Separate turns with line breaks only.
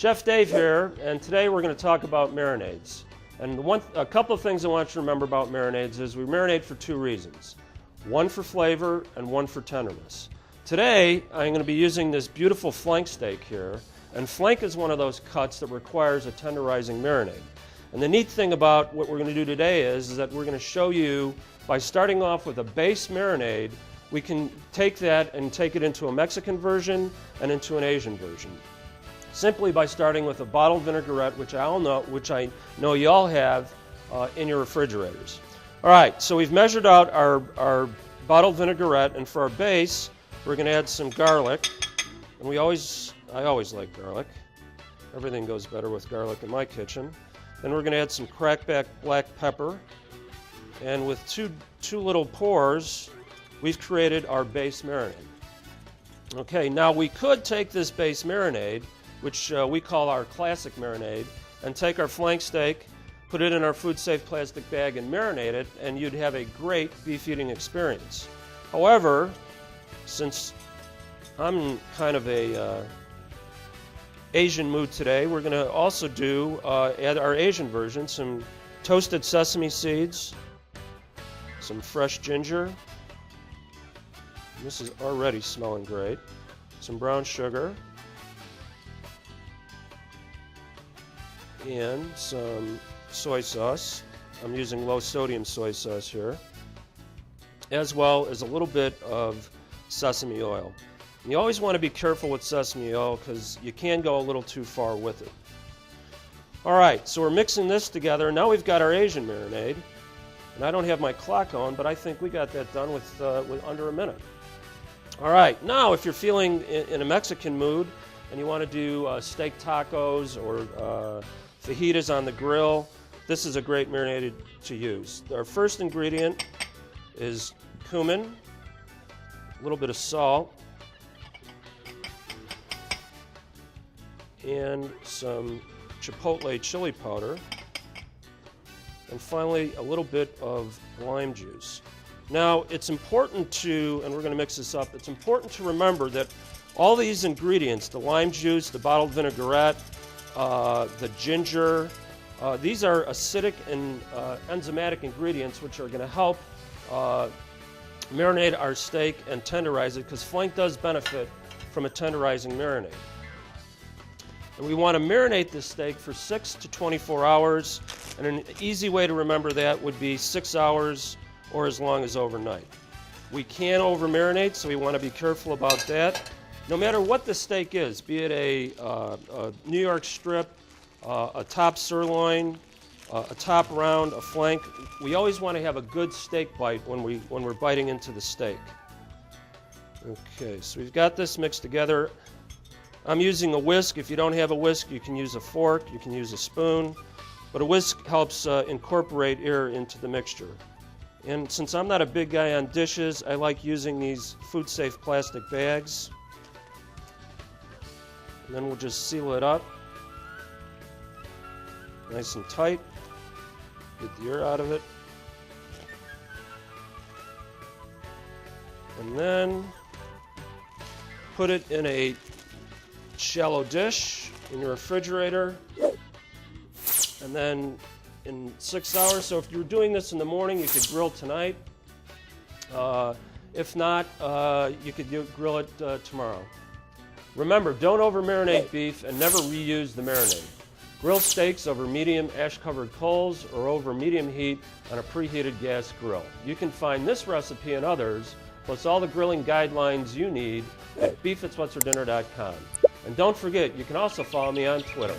Chef Dave here, and today we're going to talk about marinades. And a couple of things I want you to remember about marinades is we marinate for two reasons. One for flavor and one for tenderness. Today I'm going to be using this beautiful flank steak here, and flank is one of those cuts that requires a tenderizing marinade. And the neat thing about what we're going to do today is that we're going to show you, by starting off with a base marinade, we can take that and take it into a Mexican version and into an Asian version. Simply by starting with a bottled vinaigrette, which I know you all have in your refrigerators. All right, so we've measured out our bottled vinaigrette, and for our base, we're going to add some garlic. And I always like garlic. Everything goes better with garlic in my kitchen. Then we're going to add some crackback black pepper, and with two little pours, we've created our base marinade. Okay, now we could take this base marinade, which we call our classic marinade, and take our flank steak, put it in our food-safe plastic bag and marinate it, and you'd have a great beef eating experience. However, since I'm kind of a Asian mood today, we're going to also do, add our Asian version, some toasted sesame seeds, some fresh ginger. This is already smelling great. Some brown sugar. And some soy sauce. I'm using low sodium soy sauce here, as well as a little bit of sesame oil. And you always want to be careful with sesame oil because you can go a little too far with it. Alright, so we're mixing this together. Now we've got our Asian marinade, and I don't have my clock on, but I think we got that done with under a minute. Alright, now if you're feeling in a Mexican mood and you want to do steak tacos or fajitas on the grill, this is a great marinade to use. Our first ingredient is cumin, a little bit of salt, and some chipotle chili powder, and finally a little bit of lime juice. Now it's important to, and we're going to mix this up, it's important to remember that all these ingredients, the lime juice, the bottled vinaigrette, the ginger, these are acidic and enzymatic ingredients which are going to help marinate our steak and tenderize it, because flank does benefit from a tenderizing marinade. And we want to marinate this steak for 6 to 24 hours, and an easy way to remember that would be 6 hours or as long as overnight. We can over marinate, so we want to be careful about that. No matter what the steak is, be it a New York strip, a top sirloin, a top round, a flank, we always want to have a good steak bite when we're biting into the steak. Okay, so we've got this mixed together. I'm using a whisk. If you don't have a whisk, you can use a fork, you can use a spoon, but a whisk helps incorporate air into the mixture. And since I'm not a big guy on dishes, I like using these food-safe plastic bags. And then we'll just seal it up nice and tight. Get the air out of it. And then put it in a shallow dish in your refrigerator. And then in 6 hours, so if you're doing this in the morning, you could grill tonight. If not, you could grill it tomorrow. Remember, don't over marinate beef and never reuse the marinade. Grill steaks over medium ash-covered coals or over medium heat on a preheated gas grill. You can find this recipe and others, plus all the grilling guidelines you need at beefit'swhatsfordinner.com. And don't forget, you can also follow me on Twitter.